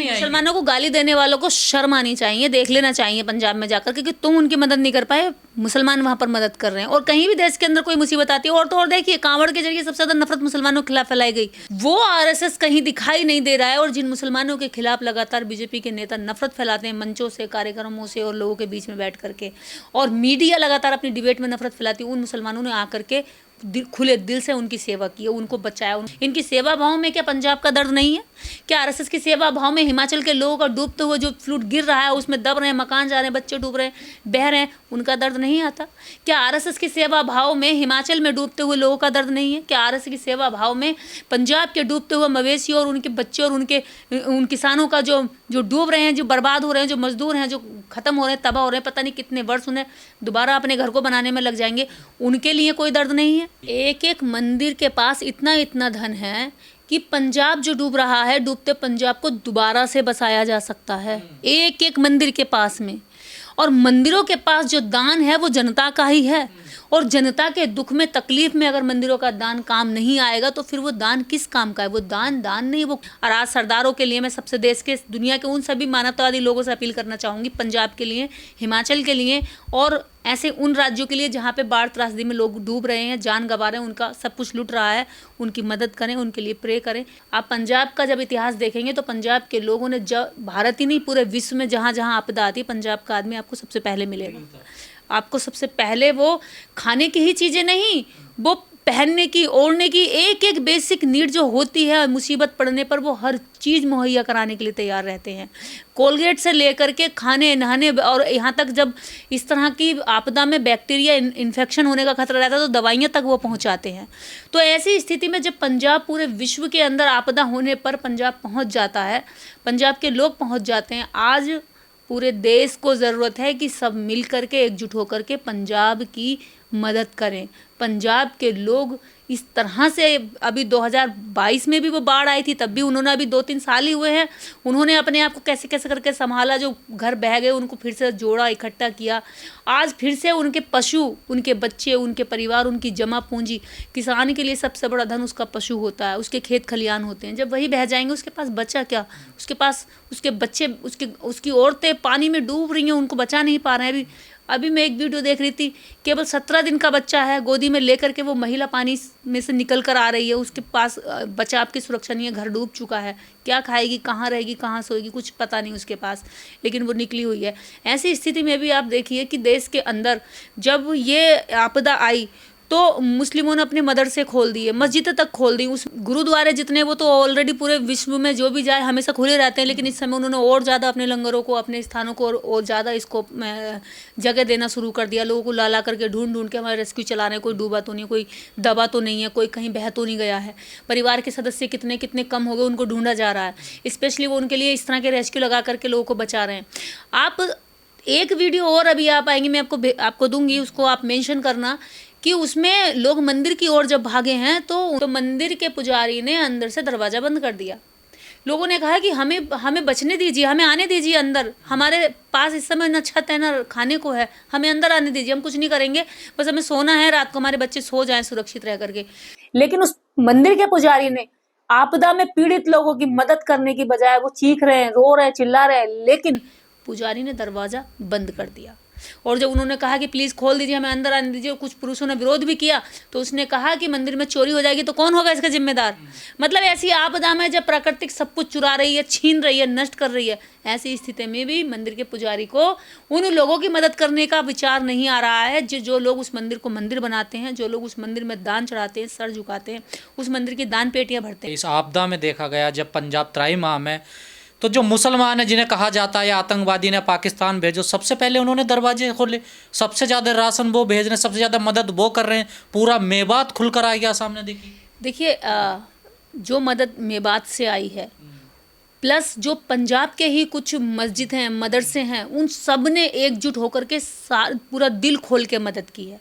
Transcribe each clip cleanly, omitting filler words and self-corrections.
मुसलमानों को गाली देने वालों को शर्म आनी चाहिए, देख लेना चाहिए पंजाब में जाकर, क्योंकि तुम उनकी मदद नहीं कर पाए, मुसलमान वहां पर मदद कर रहे हैं। और कहीं भी देश के अंदर कोई मुसीबत आती है, और तो और देखिए कांवड़ के जरिए सबसे ज्यादा नफरत मुसलमानों के खिलाफ फैलाई गई, वो आरएसएस कहीं दिखाई नहीं दे रहा है। और जिन मुसलमानों के खिलाफ लगातार बीजेपी के नेता नफरत फैलाते हैं मंचों से, कार्यक्रमों से और लोगों के बीच में बैठ करके, और मीडिया लगातार अपनी डिबेट में नफरत फैलाती है, उन मुसलमानों ने आकर के खुले दिल से उनकी सेवा की है, उनको बचाया। इनकी सेवा भाव में क्या पंजाब का दर्द नहीं है? क्या आरएसएस की सेवा भाव में हिमाचल के लोगों का डूबते हुए जो फ्लूट गिर रहा है, उसमें दब रहे हैं, मकान जा रहे हैं, बच्चे डूब रहे हैं, बह रहे हैं, उनका दर्द नहीं आता? क्या आरएसएस की सेवा भाव में हिमाचल में डूबते हुए लोगों का दर्द नहीं है? क्या आरएसएस की सेवा भाव में पंजाब के डूबते हुए मवेशी और उनके बच्चे और उन किसानों का जो डूब रहे हैं, जो बर्बाद हो रहे हैं, जो मजदूर हैं, जो खत्म हो रहे हैं, तबाह हो रहे हैं, पता नहीं कितने वर्ष उन्हें दोबारा अपने घर को बनाने में लग जाएंगे, उनके लिए कोई दर्द नहीं है? एक एक मंदिर के पास इतना इतना धन है कि पंजाब जो डूब रहा है, डूबते पंजाब को दोबारा से बसाया जा सकता है, एक एक मंदिर के पास में। और मंदिरों के पास जो दान है वो जनता का ही है, और जनता के दुख में, तकलीफ में अगर मंदिरों का दान काम नहीं आएगा तो फिर वो दान किस काम का है? वो दान नहीं। वो आज सरदारों के लिए मैं सबसे देश के, दुनिया के उन सभी मानवतावादी लोगों से अपील करना चाहूँगी, पंजाब के लिए, हिमाचल के लिए और ऐसे उन राज्यों के लिए जहाँ पे बाढ़ त्रासदी में लोग डूब रहे हैं, जान गंवा रहे हैं, उनका सब कुछ लुट रहा है, उनकी मदद करें, उनके लिए प्रे करें। आप पंजाब का जब इतिहास देखेंगे तो पंजाब के लोगों ने, जब भारत ही नहीं पूरे विश्व में जहाँ जहाँ आपदा आती है, पंजाब का आदमी आपको सबसे पहले मिलेगा। आपको सबसे पहले वो खाने की ही चीज़ें नहीं, वो पहनने की, ओढ़ने की, एक एक बेसिक नीड जो होती है, मुसीबत पड़ने पर वो हर चीज़ मुहैया कराने के लिए तैयार रहते हैं। कोलगेट से लेकर के खाने, नहाने, और यहाँ तक जब इस तरह की आपदा में बैक्टीरिया इन्फेक्शन होने का खतरा रहता है तो दवाइयाँ तक वो पहुँचाते हैं। तो ऐसी स्थिति में जब पंजाब पूरे विश्व के अंदर आपदा होने पर पंजाब पहुँच जाता है, पंजाब के लोग पहुँच जाते हैं, आज पूरे देश को ज़रूरत है कि सब मिल करके, एकजुट होकर के पंजाब की मदद करें। पंजाब के लोग इस तरह से, अभी 2022 में भी वो बाढ़ आई थी, तब भी उन्होंने, अभी 2-3 साल ही हुए हैं, उन्होंने अपने आप को कैसे कैसे करके संभाला, जो घर बह गए उनको फिर से जोड़ा, इकट्ठा किया। आज फिर से उनके पशु, उनके बच्चे, उनके परिवार, उनकी जमा पूंजी, किसान के लिए सबसे बड़ा धन उसका पशु होता है, उसके खेत खलियान होते हैं। जब वही बह जाएंगे, उसके पास बचा क्या? उसके पास उसके बच्चे, उसकी औरतें पानी में डूब रही हैं, उनको बचा नहीं पा रहे हैं। अभी मैं एक वीडियो देख रही थी, केवल 17 दिन का बच्चा है, गोदी में लेकर के वो महिला पानी में से निकल कर आ रही है, उसके पास बचाव की सुरक्षा नहीं है, घर डूब चुका है, क्या खाएगी, कहाँ रहेगी, कहाँ सोएगी, कुछ पता नहीं उसके पास, लेकिन वो निकली हुई है। ऐसी स्थिति में भी आप देखिए कि देश के अंदर जब ये आपदा आई तो मुस्लिमों ने अपने मदरसे खोल दिए, मस्जिदें तक खोल दी, उस गुरुद्वारे जितने, वो तो ऑलरेडी पूरे विश्व में जो भी जाए हमेशा खुले रहते हैं, लेकिन इस समय उन्होंने और ज़्यादा अपने लंगरों को, अपने स्थानों को और ज़्यादा इसको जगह देना शुरू कर दिया। लोगों को ला ला करके ढूंढ के हमारे रेस्क्यू चला रहे हैं, कोई डूबा तो नहीं, कोई दबा तो नहीं है, कोई कहीं बह तो नहीं गया है, परिवार के सदस्य कितने कितने कम हो गए उनको ढूंढा जा रहा है। स्पेशली वो उनके लिए इस तरह के रेस्क्यू लगा करके लोगों को बचा रहे हैं। आप एक वीडियो और अभी आप आएंगे, मैं आपको दूंगी, उसको आप मेंशन करना कि उसमें लोग मंदिर की ओर जब भागे हैं तो मंदिर के पुजारी ने अंदर से दरवाज़ा बंद कर दिया। लोगों ने कहा कि हमें बचने दीजिए, हमें आने दीजिए अंदर, हमारे पास इस समय न छत है न खाने को है, हमें अंदर आने दीजिए, हम कुछ नहीं करेंगे, बस हमें सोना है, रात को हमारे बच्चे सो जाएं सुरक्षित रह करके। लेकिन उस मंदिर के पुजारी ने आपदा में पीड़ित लोगों की मदद करने की बजाय, वो चीख रहे हैं, रो रहे हैं, चिल्ला रहे हैं, लेकिन पुजारी ने दरवाज़ा बंद कर दिया। और जब उन्होंने कहा कि प्लीज़ खोल दीजिए, हमें अंदर आने दीजिए, कुछ पुरुषों ने विरोध भी किया, तो उसने कहा कि मंदिर में चोरी हो जाएगी तो कौन होगा इसका जिम्मेदार? मतलब ऐसी आपदा में जब प्राकृतिक सब कुछ चुरा रही है, छीन रही है, नष्ट कर रही है, ऐसी स्थिति में भी मंदिर के पुजारी को उन लोगों की मदद करने का विचार नहीं आ रहा है, जो लोग उस मंदिर को मंदिर बनाते हैं, जो लोग उस मंदिर में दान चढ़ाते हैं, सर झुकाते हैं, उस मंदिर की दान पेटियाँ भरते हैं। इस आपदा में देखा गया जब पंजाब त्राहिमाम है, तो जो मुसलमान है जिन्हें कहा जाता है आतंकवादी ने पाकिस्तान भेजो, सबसे पहले उन्होंने दरवाजे खोले, सबसे ज़्यादा राशन वो भेज रहे हैं, सबसे ज़्यादा मदद वो कर रहे हैं, पूरा मेवात खुलकर आ गया सामने। देखिए जो मदद मेवात से आई है, प्लस जो पंजाब के ही कुछ मस्जिद हैं, मदरसे हैं, उन सब ने एकजुट होकर के पूरा दिल खोल के मदद की है।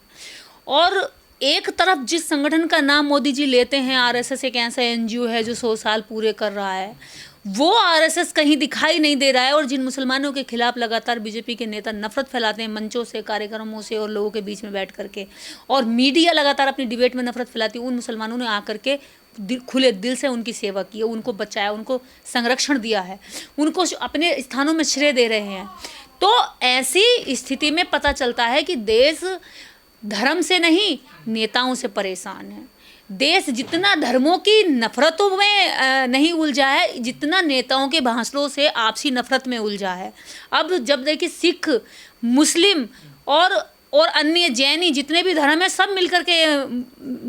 और एक तरफ जिस संगठन का नाम मोदी जी लेते हैं, आरएसएस एक ऐसा एनजीओ है जो 100 साल पूरे कर रहा है, वो आरएसएस कहीं दिखाई नहीं दे रहा है। और जिन मुसलमानों के खिलाफ लगातार बीजेपी के नेता नफरत फैलाते हैं मंचों से, कार्यक्रमों से और लोगों के बीच में बैठ करके, और मीडिया लगातार अपनी डिबेट में नफरत फैलाती है, उन मुसलमानों ने आकर के खुले दिल से उनकी सेवा की है, उनको बचाया, उनको संरक्षण दिया है, उनको अपने स्थानों में श्रेय दे रहे हैं। तो ऐसी स्थिति में पता चलता है कि देश धर्म से नहीं, नेताओं से परेशान है। देश जितना धर्मों की नफरतों में नहीं उलझा है, जितना नेताओं के भाषणों से आपसी नफरत में उलझा है। अब जब देखिए सिख, मुस्लिम और अन्य जैनी जितने भी धर्म है, सब मिलकर के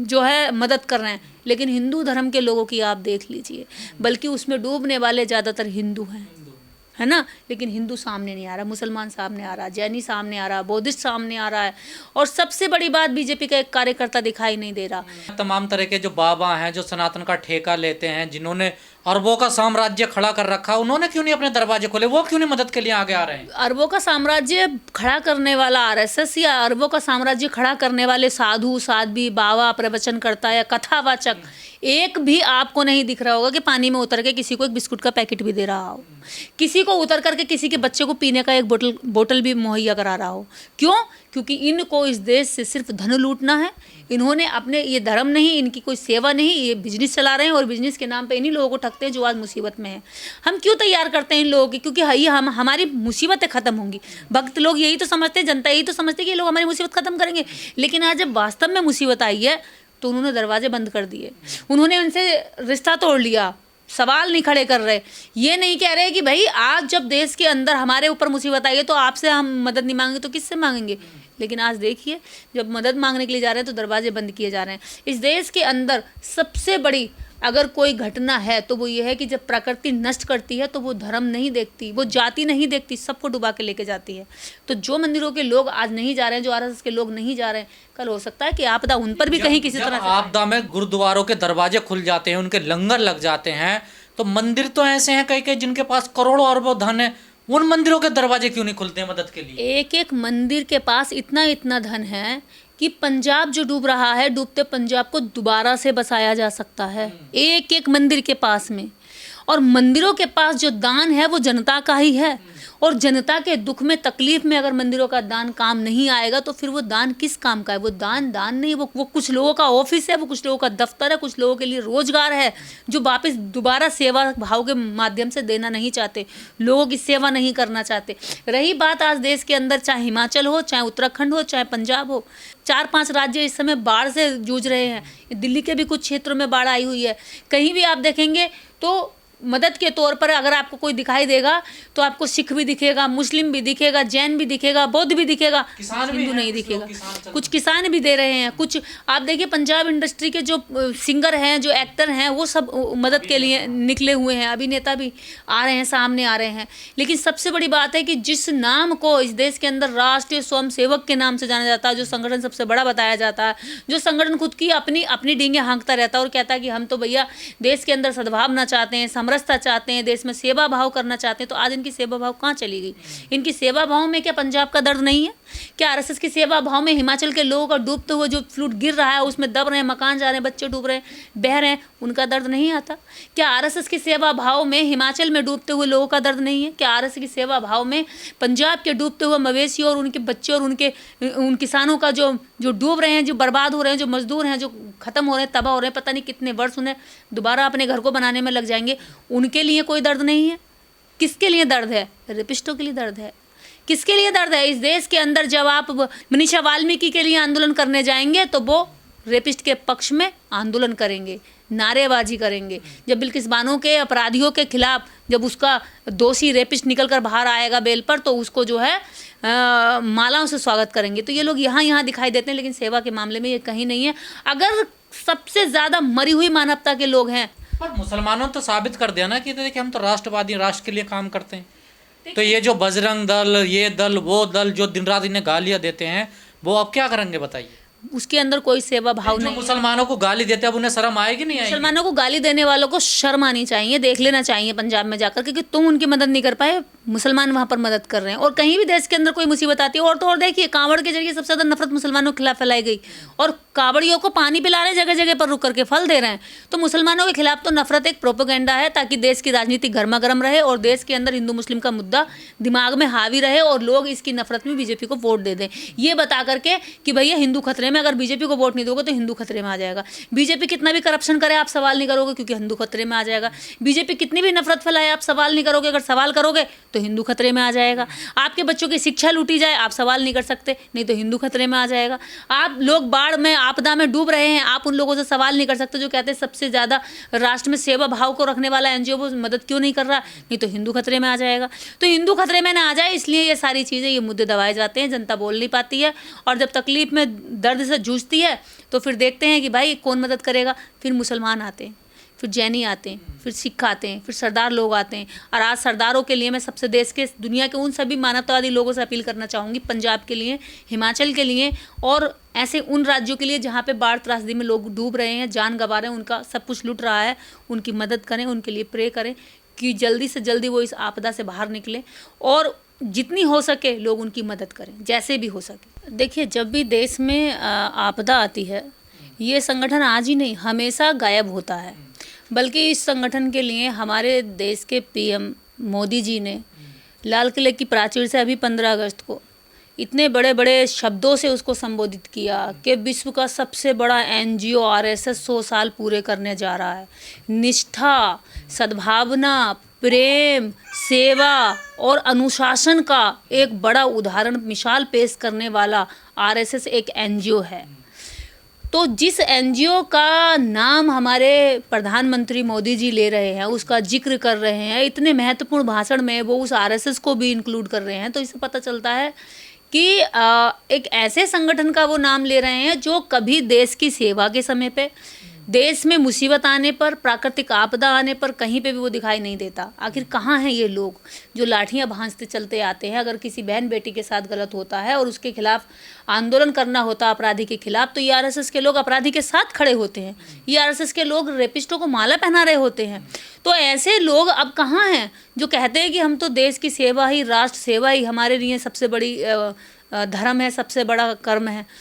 जो है मदद कर रहे हैं, लेकिन हिंदू धर्म के लोगों की आप देख लीजिए, बल्कि उसमें डूबने वाले ज़्यादातर हिंदू हैं, है ना। लेकिन हिंदू सामने नहीं आ रहा, मुसलमान सामने आ रहा, जैनी सामने आ रहा, बौद्धिस्ट सामने आ रहा है, और सबसे बड़ी बात बीजेपी का एक कार्यकर्ता दिखाई नहीं दे रहा। तमाम तरह के जो बाबा हैं जो सनातन का ठेका लेते हैं, जिन्होंने अरबों का साम्राज्य खड़ा कर रखा, उन्होंने क्यों नहीं अपने दरवाजे खोले? वो क्यों नहीं मदद के लिए आगे आ रहे हैं? अरबों का साम्राज्य खड़ा करने वाला आरएसएस या अरबों का साम्राज्य खड़ा करने वाले साधु, साध्वी, बाबा, प्रवचनकर्ता या कथावाचक एक भी आपको नहीं दिख रहा होगा कि पानी में उतर के किसी को एक बिस्कुट का पैकेट भी दे रहा हो, किसी को उतर करके किसी के बच्चे को पीने का एक बोतल भी मुहैया करा रहा हो। क्यों? क्योंकि इनको इस देश से सिर्फ धन लूटना है। इन्होंने अपने, ये धर्म नहीं, इनकी कोई सेवा नहीं, ये बिजनेस चला रहे हैं, और बिजनेस के नाम पे इन्हीं लोगों को ठगते हैं जो आज मुसीबत में है। हम क्यों तैयार करते हैं इन लोगों की? क्योंकि ये हमारी मुसीबतें ख़त्म होंगी। भक्त लोग यही तो समझते हैं, जनता यही तो समझती है कि ये लोग हमारी मुसीबत ख़त्म करेंगे, लेकिन आज जब वास्तव में मुसीबत आई है तो उन्होंने दरवाजे बंद कर दिए, उन्होंने उनसे रिश्ता तोड़ लिया, सवाल नहीं खड़े कर रहे, ये नहीं कह रहे कि भाई आज जब देश के अंदर हमारे ऊपर मुसीबत आई है तो आपसे हम मदद नहीं मांगेंगे तो किससे मांगेंगे। लेकिन आज देखिए, जब मदद मांगने के लिए जा रहे हैं तो दरवाजे बंद किए जा रहे हैं। इस देश के अंदर सबसे बड़ी अगर कोई घटना है तो वो ये है कि जब प्रकृति नष्ट करती है तो वो धर्म नहीं देखती, वो जाति नहीं देखती, सबको डुबा के लेके जाती है। तो जो मंदिरों के लोग आज नहीं जा रहे हैं, जो आरएसएस के लोग नहीं जा रहे हैं, कल हो सकता है कि आपदा उन पर भी कहीं किसी तरह से आपदा में गुरुद्वारों के दरवाजे खुल जाते हैं, उनके लंगर लग जाते हैं, तो मंदिर तो ऐसे हैं कई जिनके पास करोड़ों अरबों धन है, उन मंदिरों के दरवाजे क्यों नहीं खुलते मदद के लिए? एक एक मंदिर के पास इतना धन है कि पंजाब जो डूब रहा है, डूबते पंजाब को दोबारा से बसाया जा सकता है, एक एक मंदिर के पास में। और मंदिरों के पास जो दान है वो जनता का ही है, और जनता के दुख में, तकलीफ में अगर मंदिरों का दान काम नहीं आएगा तो फिर वो दान किस काम का है? वो दान नहीं, वो कुछ लोगों का ऑफिस है, वो कुछ लोगों का दफ्तर है, कुछ लोगों के लिए रोजगार है, जो वापस दोबारा सेवा भाव के माध्यम से देना नहीं चाहते, लोगों की सेवा नहीं करना चाहते। रही बात आज देश के अंदर, चाहे हिमाचल हो, चाहे उत्तराखंड हो, चाहे पंजाब हो, 4-5 राज्य इस समय बाढ़ से जूझ रहे हैं। दिल्ली के भी कुछ क्षेत्रों में बाढ़ आई हुई है। कहीं भी आप देखेंगे तो मदद के तौर पर अगर आपको कोई दिखाई देगा तो आपको सिख भी दिखेगा, मुस्लिम भी दिखेगा, जैन भी दिखेगा, बौद्ध भी दिखेगा, हिंदू नहीं दिखेगा। कुछ किसान भी दे रहे हैं, कुछ आप देखिए पंजाब इंडस्ट्री के जो सिंगर हैं, जो एक्टर हैं, वो सब मदद के लिए निकले हुए हैं, अभिनेता भी आ रहे हैं, सामने आ रहे हैं। लेकिन सबसे बड़ी बात है कि जिस नाम को इस देश के अंदर राष्ट्रीय स्वयं सेवक के नाम से जाना जाता है, जो संगठन सबसे बड़ा बताया जाता है, जो संगठन खुद की अपनी डींगे हाँकता रहता है और कहता है कि हम तो भैया देश के अंदर सद्भावना चाहते हैं, समरसता चाहते हैं, देश में सेवा भाव करना चाहते हैं, तो आज इनकी सेवा भाव कहाँ चली गई? इनकी सेवा भाव में क्या पंजाब का दर्द नहीं है? क्या आरएसएस की सेवा भाव में हिमाचल के लोगों का डूबते हुए जो फ्लूट गिर रहा है, उसमें दब रहे हैं, मकान जा रहे हैं, बच्चे डूब रहे हैं, बह रहे हैं, उनका दर्द नहीं आता? क्या आरएसएस की सेवा भाव में हिमाचल में डूबते हुए लोगों का दर्द नहीं है? क्या आरएसएस की सेवा भाव में पंजाब के डूबते हुए मवेशी और उनके बच्चे और उन किसानों का जो डूब रहे हैं, जो बर्बाद हो रहे हैं, जो मजदूर हैं, जो खत्म हो रहे हैं, तबाह हो रहे हैं, पता नहीं कितने वर्ष उन्हें दोबारा अपने घर को बनाने में लग जाएंगे, उनके लिए कोई दर्द नहीं है? किसके लिए दर्द है? रेपिस्टों के लिए दर्द है। किसके लिए दर्द है? इस देश के अंदर जब आप मनीषा वाल्मीकि के लिए आंदोलन करने जाएंगे तो वो रेपिस्ट के पक्ष में आंदोलन करेंगे, नारेबाजी करेंगे। जब बिल्किस बानो के अपराधियों के खिलाफ जब उसका दोषी रेपिस्ट निकल कर बाहर आएगा बेल पर, तो उसको जो है मालाओं से स्वागत करेंगे। तो ये लोग यहाँ दिखाई देते हैं, लेकिन सेवा के मामले में ये कहीं नहीं है। अगर सबसे ज़्यादा मरी हुई मानवता के लोग हैं, पर मुसलमानों तो साबित कर दिया ना कि देखिए हम तो राष्ट्रवादी, राष्ट्र के लिए काम करते हैं। तो ये जो बजरंग दल, ये दल, वो दल जो दिन रात इन्हें गालियाँ देते हैं, वो अब क्या करेंगे बताइए? उसके अंदर कोई सेवा भाव नहीं। मुसलमानों को गाली देते हैं, अब उन्हें शर्म आएगी नहीं आएगी? मुसलमानों को गाली देने वालों को शर्म आनी चाहिए, देख लेना चाहिए पंजाब में जाकर, क्योंकि तुम उनकी मदद नहीं कर पाए, मुसलमान वहाँ पर मदद कर रहे हैं। और कहीं भी देश के अंदर कोई मुसीबत आती है, और तो और देखिए कांवड़ के जरिए सबसे ज़्यादा नफरत मुसलमानों के खिलाफ फैलाई गई, और कावड़ियों को पानी पिला रहे हैं, जगह जगह पर रुक करके फल दे रहे हैं। तो मुसलमानों के खिलाफ तो नफरत एक प्रोपेगेंडा है, ताकि देश की राजनीति गर्मा गर्म रहे और देश के अंदर हिंदू मुस्लिम का मुद्दा दिमाग में हावी रहे और लोग इसकी नफरत में बीजेपी को वोट दे दें, ये बता करके कि भैया हिंदू खतरे में, अगर बीजेपी को वोट नहीं दोगे तो हिंदू खतरे में आ जाएगा। बीजेपी कितना भी करप्शन करे आप सवाल नहीं करोगे, क्योंकि हिंदू खतरे में आ जाएगा। बीजेपी कितनी भी नफरत फैलाए आप सवाल नहीं करोगे, अगर सवाल करोगे तो हिंदू खतरे में आ जाएगा। आपके बच्चों की शिक्षा लूटी जाए, आप सवाल नहीं कर सकते, नहीं तो हिंदू खतरे में आ जाएगा। आप लोग बाढ़ में, आपदा में डूब रहे हैं, आप उन लोगों से सवाल नहीं कर सकते जो कहते हैं सबसे ज़्यादा राष्ट्र में सेवा भाव को रखने वाला एनजीओ वो मदद क्यों नहीं कर रहा, नहीं तो हिंदू खतरे में आ जाएगा। तो हिंदू खतरे में ना आ जाए, इसलिए ये सारी चीज़ें, ये मुद्दे दबाए जाते हैं, जनता बोल नहीं पाती है। और जब तकलीफ में दर्द से जूझती है तो फिर देखते हैं कि भाई कौन मदद करेगा, फिर मुसलमान आते हैं, फिर जैनी आते हैं, फिर सिख आते हैं, फिर सरदार लोग आते हैं। और आज सरदारों के लिए मैं सबसे देश के, दुनिया के उन सभी मानवतावादी लोगों से अपील करना चाहूँगी, पंजाब के लिए, हिमाचल के लिए और ऐसे उन राज्यों के लिए जहाँ पे बाढ़ त्रासदी में लोग डूब रहे हैं, जान गंवा रहे हैं, उनका सब कुछ लुट रहा है, उनकी मदद करें, उनके लिए प्रे करें कि जल्दी से जल्दी वो इस आपदा से बाहर निकले और जितनी हो सके लोग उनकी मदद करें, जैसे भी हो सके। देखिए, जब भी देश में आपदा आती है, ये संगठन आज ही नहीं हमेशा गायब होता है, बल्कि इस संगठन के लिए हमारे देश के पीएम मोदी जी ने लाल किले की प्राचीर से अभी 15 अगस्त को इतने बड़े बड़े शब्दों से उसको संबोधित किया कि विश्व का सबसे बड़ा एनजीओ आरएसएस 100 साल पूरे करने जा रहा है। निष्ठा, सद्भावना, प्रेम, सेवा और अनुशासन का एक बड़ा उदाहरण, मिसाल पेश करने वाला आरएसएस एक एनजीओ है। तो जिस एनजीओ का नाम हमारे प्रधानमंत्री मोदी जी ले रहे हैं, उसका जिक्र कर रहे हैं, इतने महत्वपूर्ण भाषण में वो उस आरएसएस को भी इंक्लूड कर रहे हैं, तो इससे पता चलता है कि एक ऐसे संगठन का वो नाम ले रहे हैं जो कभी देश की सेवा के समय पे, देश में मुसीबत आने पर, प्राकृतिक आपदा आने पर कहीं पे भी वो दिखाई नहीं देता। आखिर कहाँ हैं ये लोग जो लाठियाँ भांजते चलते आते हैं? अगर किसी बहन बेटी के साथ गलत होता है और उसके खिलाफ आंदोलन करना होता है, अपराधी के खिलाफ, तो ये आरएसएस के लोग अपराधी के साथ खड़े होते हैं। ये आरएसएस के लोग रेपिस्टों को माला पहना रहे होते हैं। तो ऐसे लोग अब कहाँ हैं जो कहते हैं कि हम तो देश की सेवा ही, राष्ट्र सेवा ही हमारे लिए सबसे बड़ी धर्म है, सबसे बड़ा कर्म है?